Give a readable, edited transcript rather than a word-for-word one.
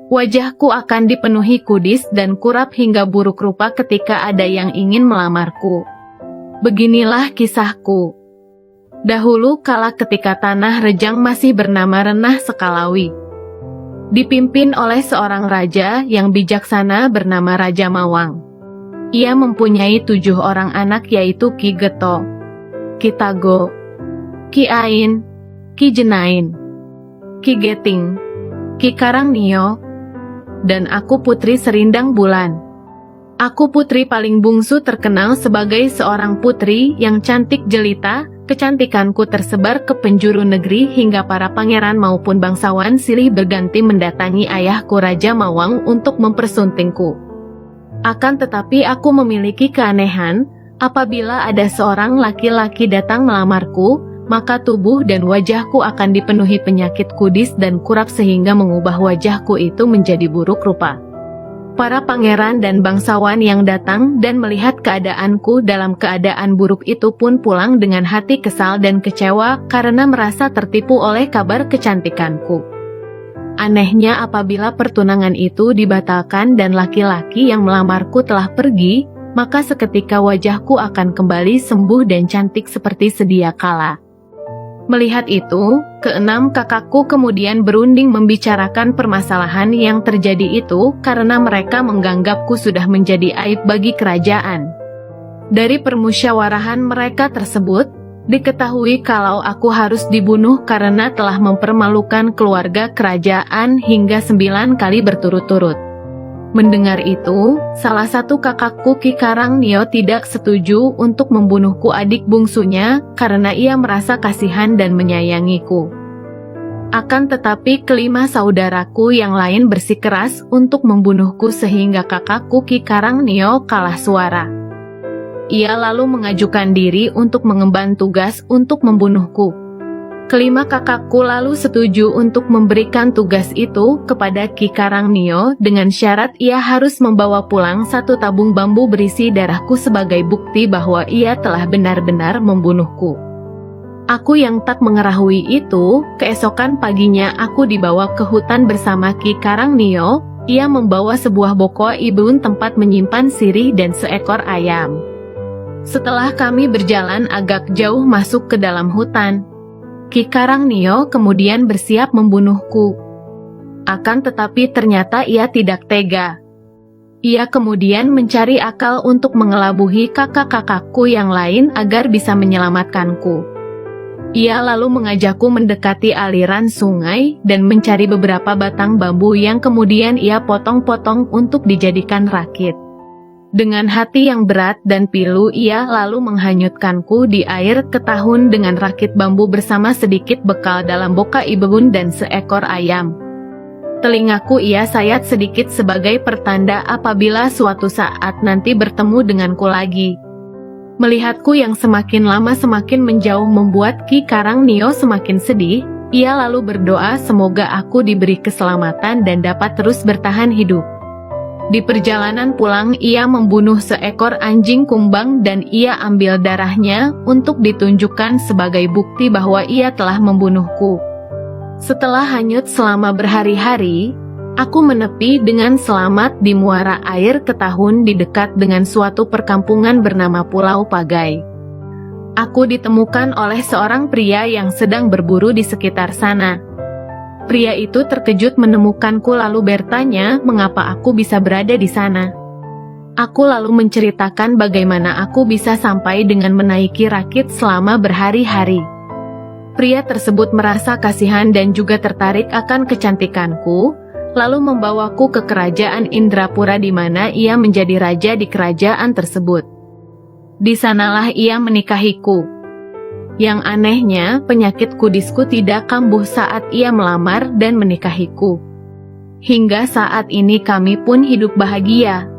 Wajahku akan dipenuhi kudis dan kurap hingga buruk rupa ketika ada yang ingin melamarku. Beginilah kisahku. Dahulu kala ketika tanah Rejang masih bernama Renah Sekalawi, dipimpin oleh seorang raja yang bijaksana bernama Raja Mawang. Ia mempunyai 7 orang anak, yaitu Ki Geto, Ki Tago, Ki Ain, Ki Jenain, Ki Geting, Ki Karangnio, dan aku putri Serindang Bulan. Aku putri paling bungsu, terkenal sebagai seorang putri yang cantik jelita. Kecantikanku tersebar ke penjuru negeri hingga para pangeran maupun bangsawan silih berganti mendatangi ayahku Raja Mawang untuk mempersuntingku. Akan tetapi aku memiliki keanehan, apabila ada seorang laki-laki datang melamarku, maka tubuh dan wajahku akan dipenuhi penyakit kudis dan kurap sehingga mengubah wajahku itu menjadi buruk rupa. Para pangeran dan bangsawan yang datang dan melihat keadaanku dalam keadaan buruk itu pun pulang dengan hati kesal dan kecewa karena merasa tertipu oleh kabar kecantikanku. Anehnya, apabila pertunangan itu dibatalkan dan laki-laki yang melamarku telah pergi, maka seketika wajahku akan kembali sembuh dan cantik seperti sedia kala. Melihat itu, keenam kakakku kemudian berunding membicarakan permasalahan yang terjadi itu karena mereka menganggapku sudah menjadi aib bagi kerajaan. Dari permusyawarahan mereka tersebut, diketahui kalau aku harus dibunuh karena telah mempermalukan keluarga kerajaan hingga 9 kali berturut-turut. Mendengar itu, salah satu kakakku Ki Karangnio tidak setuju untuk membunuhku adik bungsunya karena ia merasa kasihan dan menyayangiku. Akan tetapi kelima saudaraku yang lain bersikeras untuk membunuhku sehingga kakakku Ki Karangnio kalah suara. Ia lalu mengajukan diri untuk mengemban tugas untuk membunuhku. Kelima kakakku lalu setuju untuk memberikan tugas itu kepada Ki Karangnio dengan syarat ia harus membawa pulang 1 tabung bambu berisi darahku sebagai bukti bahwa ia telah benar-benar membunuhku. Aku yang tak mengetahui itu, keesokan paginya aku dibawa ke hutan bersama Ki Karangnio. Ia membawa sebuah boko ibun tempat menyimpan sirih dan seekor ayam. Setelah kami berjalan agak jauh masuk ke dalam hutan, Ki Karangnio kemudian bersiap membunuhku. Akan tetapi ternyata ia tidak tega. Ia kemudian mencari akal untuk mengelabuhi kakak-kakakku yang lain agar bisa menyelamatkanku. Ia lalu mengajakku mendekati aliran sungai dan mencari beberapa batang bambu yang kemudian ia potong-potong untuk dijadikan rakit. Dengan hati yang berat dan pilu ia lalu menghanyutkanku di air ketahun dengan rakit bambu bersama sedikit bekal dalam boka ibun dan seekor ayam. Telingaku ia sayat sedikit sebagai pertanda apabila suatu saat nanti bertemu denganku lagi. Melihatku yang semakin lama semakin menjauh membuat Ki Karangnio semakin sedih. Ia lalu berdoa semoga aku diberi keselamatan dan dapat terus bertahan hidup. Di perjalanan pulang ia membunuh seekor anjing kumbang dan ia ambil darahnya untuk ditunjukkan sebagai bukti bahwa ia telah membunuhku. Setelah hanyut selama berhari-hari, aku menepi dengan selamat di muara air ketahun di dekat dengan suatu perkampungan bernama Pulau Pagai. Aku ditemukan oleh seorang pria yang sedang berburu di sekitar sana. Pria itu terkejut menemukanku lalu bertanya mengapa aku bisa berada di sana. Aku lalu menceritakan bagaimana aku bisa sampai dengan menaiki rakit selama berhari-hari. Pria tersebut merasa kasihan dan juga tertarik akan kecantikanku, lalu membawaku ke kerajaan Indrapura di mana ia menjadi raja di kerajaan tersebut. Di sanalah ia menikahiku. Yang anehnya, penyakit kudisku tidak kambuh saat ia melamar dan menikahiku. Hingga saat ini kami pun hidup bahagia.